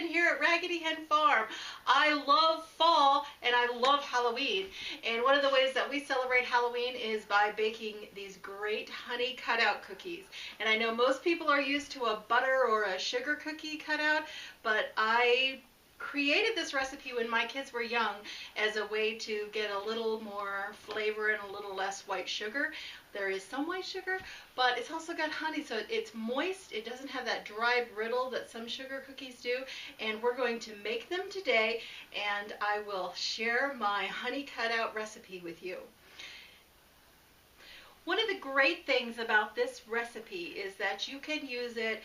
Here at Raggedy Hen Farm. I love fall and I love Halloween, and one of the ways that we celebrate Halloween is by baking these great honey cutout cookies. And I know most people are used to a butter or a sugar cookie cutout, but I created this recipe when my kids were young as a way to get a little more flavor and a little less white sugar. There is some white sugar, but it's also got honey, so it's moist. It doesn't have that dry brittle that some sugar cookies do, and we're going to make them today, and I will share my honey cutout recipe with you. One of the great things about this recipe is that you can use it.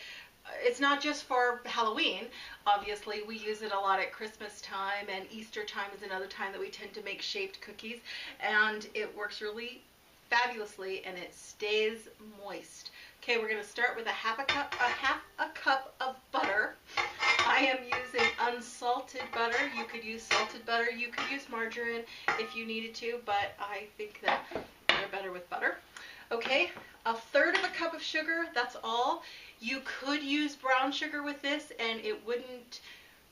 It's not just for Halloween. Obviously, we use it a lot at Christmas time, and Easter time is another time that we tend to make shaped cookies, and it works really fabulously and it stays moist. Okay, we're going to start with a half a cup of butter. I am using unsalted butter. You could use salted butter. You could use margarine if you needed to, but I think that they're better with butter. Okay, a third of a cup of sugar, that's all. You could use brown sugar with this and it wouldn't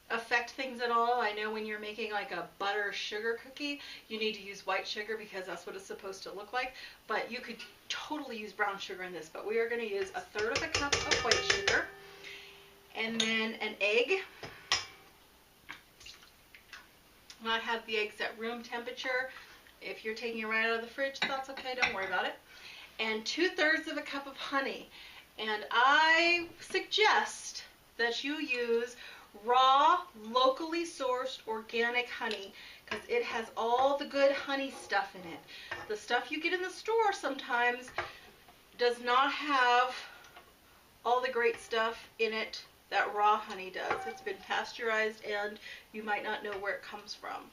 affect things at all. I know when you're making like a butter sugar cookie, you need to use white sugar because that's what it's supposed to look like, but you could totally use brown sugar in this. But we are going to use a third of a cup of white sugar, and then an egg. I have the eggs at room temperature. If you're taking it right out of the fridge, that's okay, don't worry about it. And 2/3 of a cup of honey. And I suggest that you use raw, locally sourced organic honey because it has all the good honey stuff in it. The stuff you get in the store sometimes does not have all the great stuff in it that raw honey does. It's been pasteurized and you might not know where it comes from.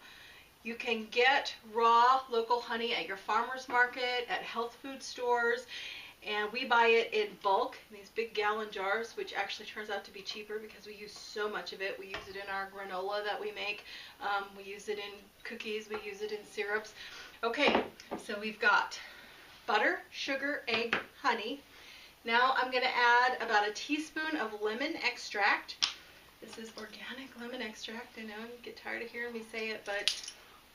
You can get raw local honey at your farmer's market, at health food stores, and we buy it in bulk, in these big gallon jars, which actually turns out to be cheaper because we use so much of it. We use it in our granola that we make. We use it in cookies. We use it in syrups. Okay, so we've got butter, sugar, egg, honey. Now I'm going to add about a teaspoon of lemon extract. This is organic lemon extract. I know you get tired of hearing me say it, but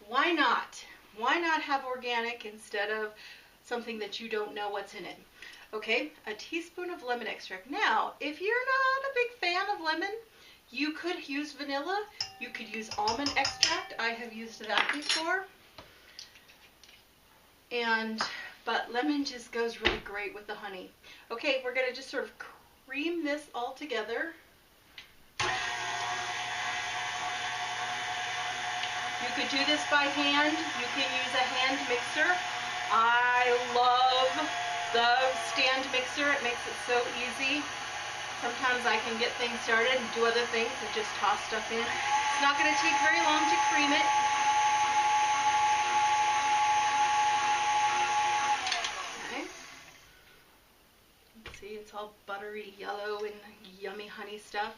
why not? Why not have organic instead of something that you don't know what's in it? Okay, a teaspoon of lemon extract. Now, if you're not a big fan of lemon, you could use vanilla. You could use almond extract. I have used that before. But lemon just goes really great with the honey. Okay, we're going to just sort of cream this all together. You could do this by hand. You can use a hand mixer. I love the stand mixer. It makes it so easy. Sometimes I can get things started and do other things and just toss stuff in. It's not going to take very long to cream it. Okay. See, it's all buttery yellow and yummy honey stuff.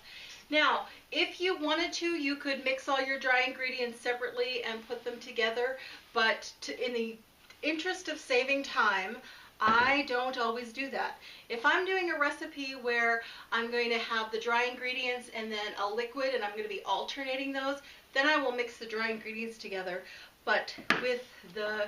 Now, if you wanted to, you could mix all your dry ingredients separately and put them together, but in the interest of saving time, I don't always do that. If I'm doing a recipe where I'm going to have the dry ingredients and then a liquid and I'm going to be alternating those, then I will mix the dry ingredients together. But with the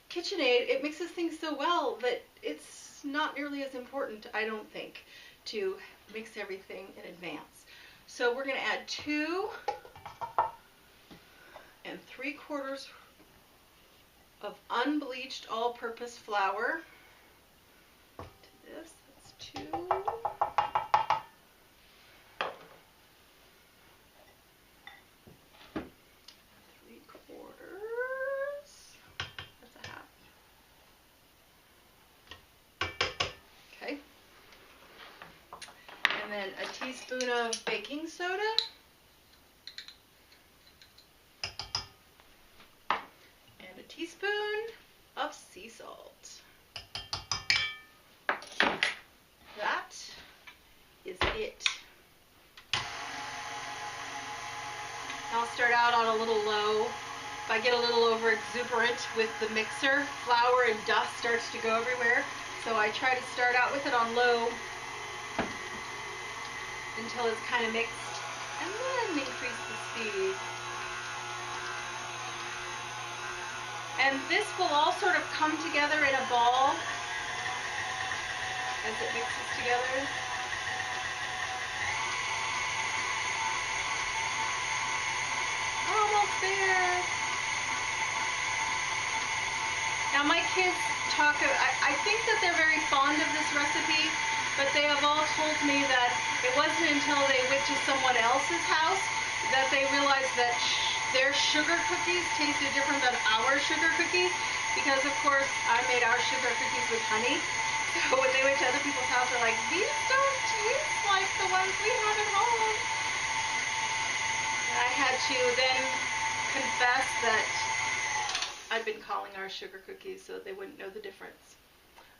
KitchenAid, it mixes things so well that it's not nearly as important, I don't think, to mix everything in advance. So we're going to add 2 3/4 of unbleached all-purpose flour to this. That's 2. 3/4. That's a half. Okay. And then a teaspoon of baking soda. Teaspoon of sea salt. That is it. I'll start out on a little low if I get a little over exuberant with the mixer, flour and dust starts to go everywhere. So I try to start out with it on low until it's kind of mixed, and then increase the speed. And this will all sort of come together in a ball as it mixes together. Almost there. Now my kids talk, I think that they're very fond of this recipe, but they have all told me that it wasn't until they went to someone else's house that they realized that their sugar cookies tasted different than our sugar cookies, because of course I made our sugar cookies with honey. So when they went to other people's house, they're like, these don't taste like the ones we have at home. And I had to then confess that I'd been calling our sugar cookies so they wouldn't know the difference.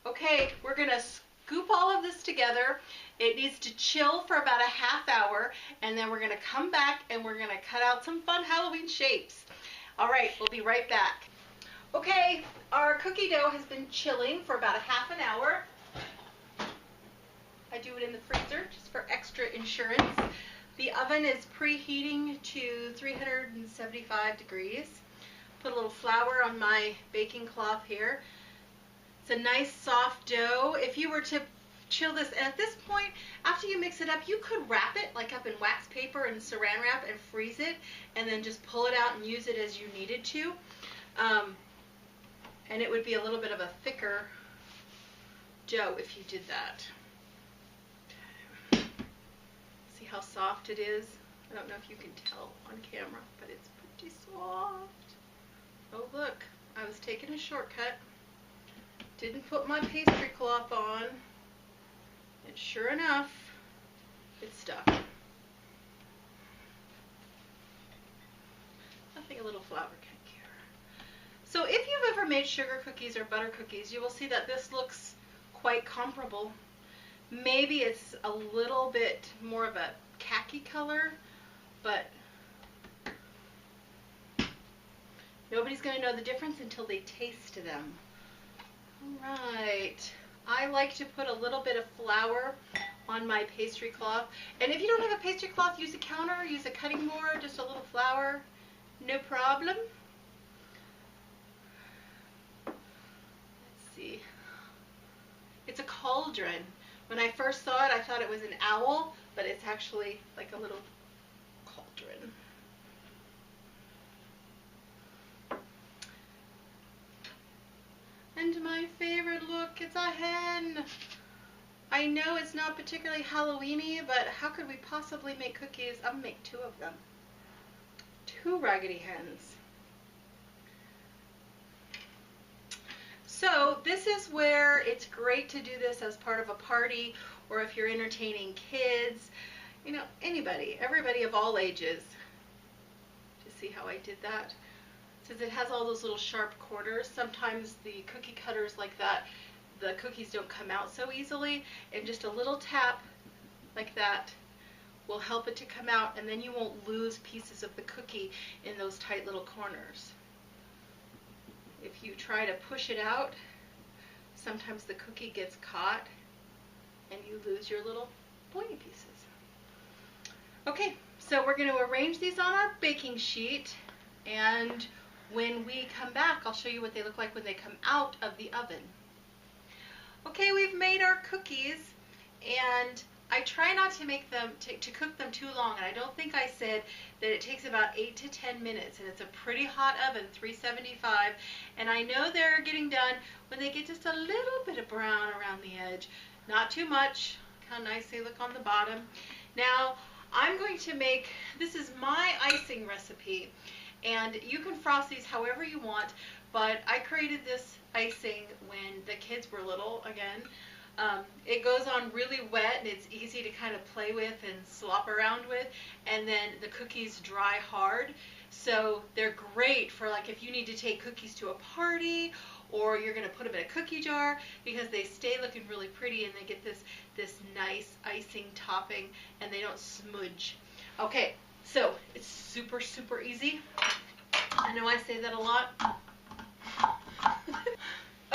Okay, we're going to scoop all of this together. It needs to chill for about a half hour, and then we're going to come back and we're going to cut out some fun Halloween shapes. All right, we'll be right back. Okay, our cookie dough has been chilling for about a half an hour. I do it in the freezer just for extra insurance. The oven is preheating to 375 degrees. Put a little flour on my baking cloth here. It's a nice soft dough. If you were to chill this, and at this point, after you mix it up, you could wrap it like up in wax paper and saran wrap and freeze it, and then just pull it out and use it as you needed to. And it would be a little bit of a thicker dough if you did that. See how soft it is? I don't know if you can tell on camera, but it's pretty soft. Oh look, I was taking a shortcut. Didn't put my pastry cloth on, and sure enough, it's stuck. Nothing a little flour can cure. So if you've ever made sugar cookies or butter cookies, you will see that this looks quite comparable. Maybe it's a little bit more of a khaki color, but nobody's going to know the difference until they taste them. All right. I like to put a little bit of flour on my pastry cloth. And if you don't have a pastry cloth, use a counter, use a cutting board, just a little flour. No problem. Let's see. It's a cauldron. When I first saw it, I thought it was an owl, but it's actually like a little cauldron. And my favorite look, it's a hen. I know it's not particularly Halloween-y, but how could we possibly make cookies? I'll make 2 of them. 2 Raggedy Hens. So this is where it's great to do this as part of a party, or if you're entertaining kids, you know, anybody, everybody of all ages. To see how I did that? Since it has all those little sharp corners, sometimes the cookie cutters like that, the cookies don't come out so easily, and just a little tap like that will help it to come out, and then you won't lose pieces of the cookie in those tight little corners. If you try to push it out, sometimes the cookie gets caught and you lose your little pointy pieces. Okay, so we're going to arrange these on our baking sheet, and when we come back, I'll show you what they look like when they come out of the oven. Okay, we've made our cookies, and I try not to make them, to cook them too long, and I don't think I said that it takes about 8 to 10 minutes, and it's a pretty hot oven, 375, and I know they're getting done when they get just a little bit of brown around the edge. Not too much. How nice they look on the bottom. Now, I'm going to make, this is my icing recipe, and you can frost these however you want, but I created this icing when the kids were little, again. It goes on really wet, and it's easy to kind of play with and slop around with, and then the cookies dry hard. So they're great for, like, if you need to take cookies to a party, or you're going to put them in a cookie jar, because they stay looking really pretty and they get this nice icing topping and they don't smudge. Okay, so it's super, super easy. I know I say that a lot.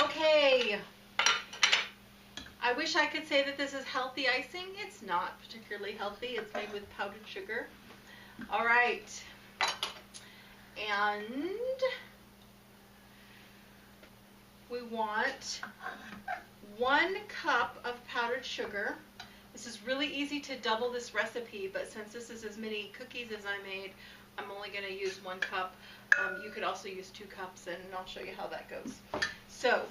Okay. I wish I could say that this is healthy icing. It's not particularly healthy. It's made with powdered sugar. All right. And we want 1 cup of powdered sugar. This is really easy to double this recipe, but since this is as many cookies as I made, I'm only going to use 1 cup. You could also use 2 cups, and I'll show you how that goes. So,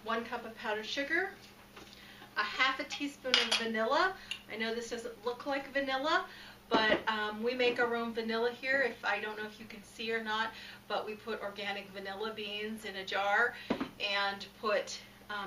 1 cup of powdered sugar, a 1/2 teaspoon of vanilla. I know this doesn't look like vanilla, but we make our own vanilla here. I don't know if you can see or not, but we put organic vanilla beans in a jar and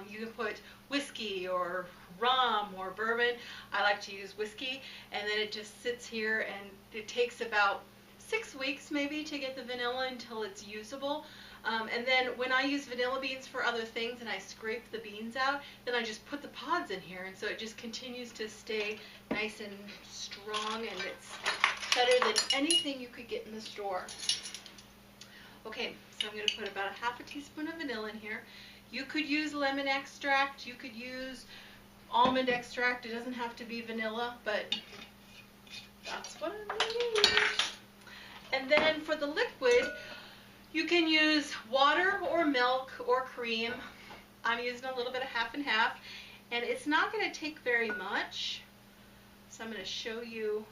you can put whiskey or rum or bourbon. I like to use whiskey, and then it just sits here, and it takes about 6 weeks maybe to get the vanilla until it's usable. And then when I use vanilla beans for other things and I scrape the beans out, then I just put the pods in here, and so it just continues to stay nice and strong, and it's better than anything you could get in the store. Okay, so I'm going to put about a 1/2 teaspoon of vanilla in here. You could use lemon extract, you could use almond extract. It doesn't have to be vanilla, but that's what I'm going to use. And then for the liquid, you can use water or milk or cream. I'm using a little bit of 1/2 and 1/2, and it's not going to take very much. So I'm going to show you.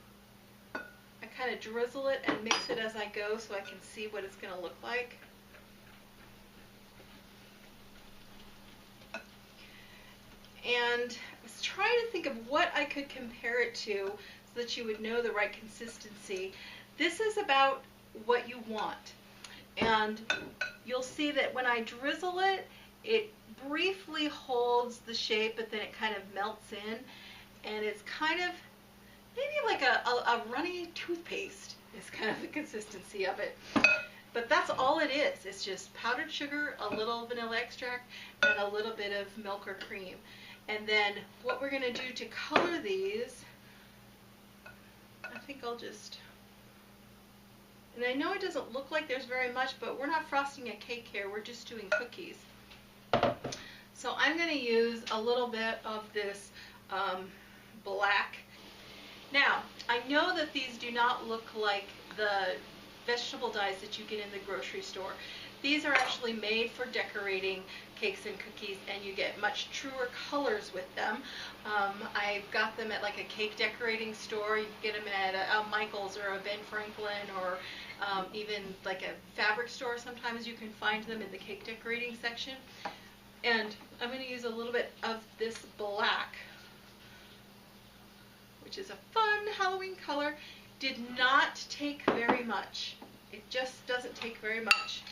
I kind of drizzle it and mix it as I go so I can see what it's going to look like. And I was trying to think of what I could compare it to so that you would know the right consistency. This is about what you want. And you'll see that when I drizzle it, it briefly holds the shape, but then it kind of melts in. And it's kind of maybe like a runny toothpaste is kind of the consistency of it. But that's all it is. It's just powdered sugar, a little vanilla extract, and a little bit of milk or cream. And then what we're going to do to color these, I think I'll just, and I know it doesn't look like there's very much, but we're not frosting a cake here. We're just doing cookies. So I'm going to use a little bit of this black. Now, I know that these do not look like the vegetable dyes that you get in the grocery store. These are actually made for decorating cakes and cookies, and you get much truer colors with them. I've got them at like a cake decorating store. You can get them at a Michael's or a Ben Franklin, or even like a fabric store. Sometimes you can find them in the cake decorating section. And I'm going to use a little bit of this black, which is a fun Halloween color. Did not take very much. It just doesn't take very much.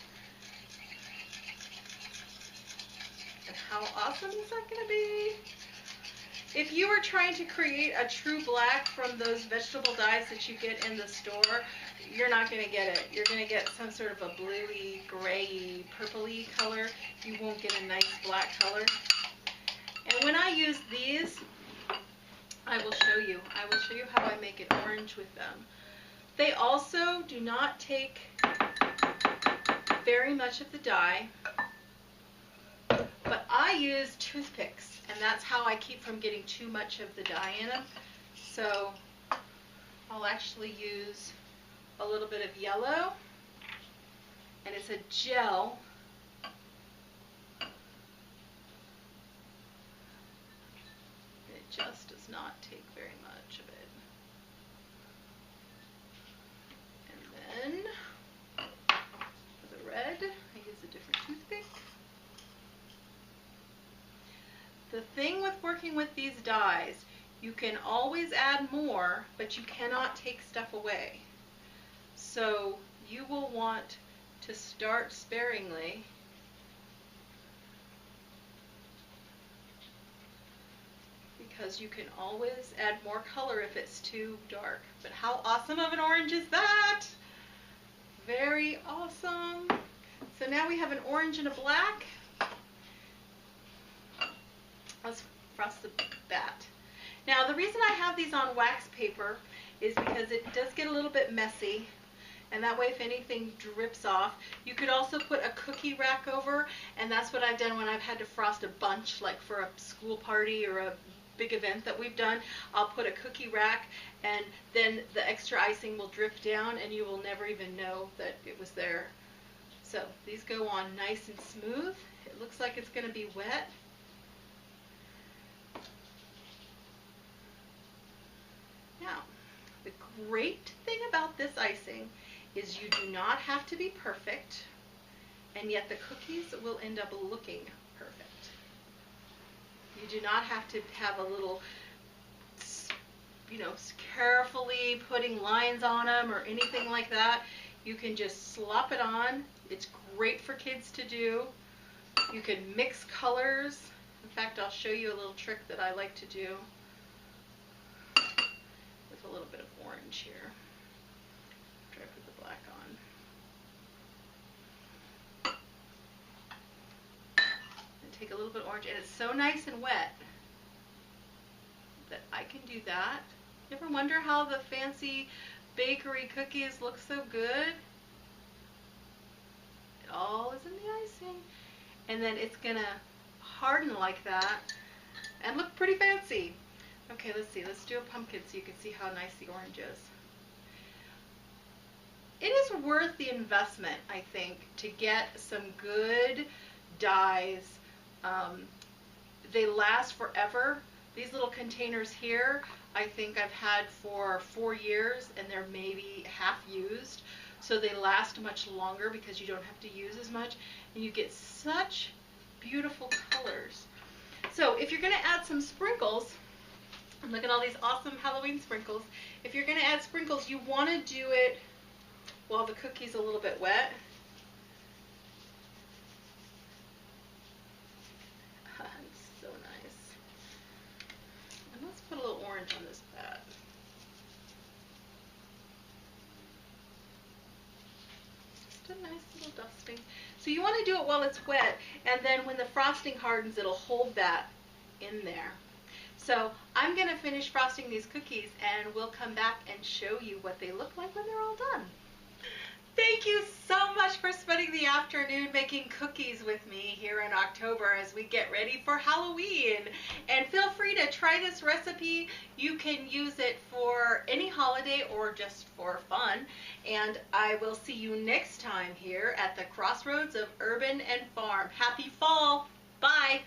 And how awesome is that going to be? If you were trying to create a true black from those vegetable dyes that you get in the store, you're not going to get it. You're going to get some sort of a bluey, grayy, purpley color. You won't get a nice black color. And when I use these, I will show you. I will show you how I make it orange with them. They also do not take very much of the dye, but I use toothpicks, and that's how I keep from getting too much of the dye in them. So I'll actually use a little bit of yellow, and it's a gel. It just does not take very much of it. And then for the red, I use a different toothpick. The thing with working with these dyes, you can always add more, but you cannot take stuff away. So you will want to start sparingly. Because you can always add more color if it's too dark. But how awesome of an orange is that? Very awesome. So now we have an orange and a black. Let's frost the bat. Now the reason I have these on wax paper is because it does get a little bit messy, and that way if anything drips off. You could also put a cookie rack over, and that's what I've done when I've had to frost a bunch, like for a school party or a big event that we've done. I'll put a cookie rack, and then the extra icing will drip down and you will never even know that it was there. So these go on nice and smooth. It looks like it's going to be wet. Now, the great thing about this icing is you do not have to be perfect, and yet the cookies will end up looking perfect. You do not have to have a little, carefully putting lines on them or anything like that. You can just slop it on. It's great for kids to do. You can mix colors. In fact, I'll show you a little trick that I like to do with a little bit of orange here. After I put the black on. And take a little bit of orange, and it's so nice and wet that I can do that. You ever wonder how the fancy bakery cookies look so good? It all is in the icing. And then it's gonna harden like that and look pretty fancy. Okay, let's see. Let's do a pumpkin so you can see how nice the orange is. It is worth the investment, I think, to get some good dyes. They last forever. These little containers here, I think I've had for 4 years, and they're maybe half used. So they last much longer because you don't have to use as much, and you get such beautiful colors. So if you're going to add some sprinkles, and look at all these awesome Halloween sprinkles. If you're going to add sprinkles, you want to do it while the cookie's a little bit wet. It's so nice. And let's put a little orange on this pad. Just a nice little dusting. So you want to do it while it's wet, and then when the frosting hardens, it'll hold that in there. So I'm going to finish frosting these cookies, and we'll come back and show you what they look like when they're all done. Thank you so much for spending the afternoon making cookies with me here in October as we get ready for Halloween. And feel free to try this recipe. You can use it for any holiday or just for fun. And I will see you next time here at the crossroads of urban and farm. Happy fall. Bye.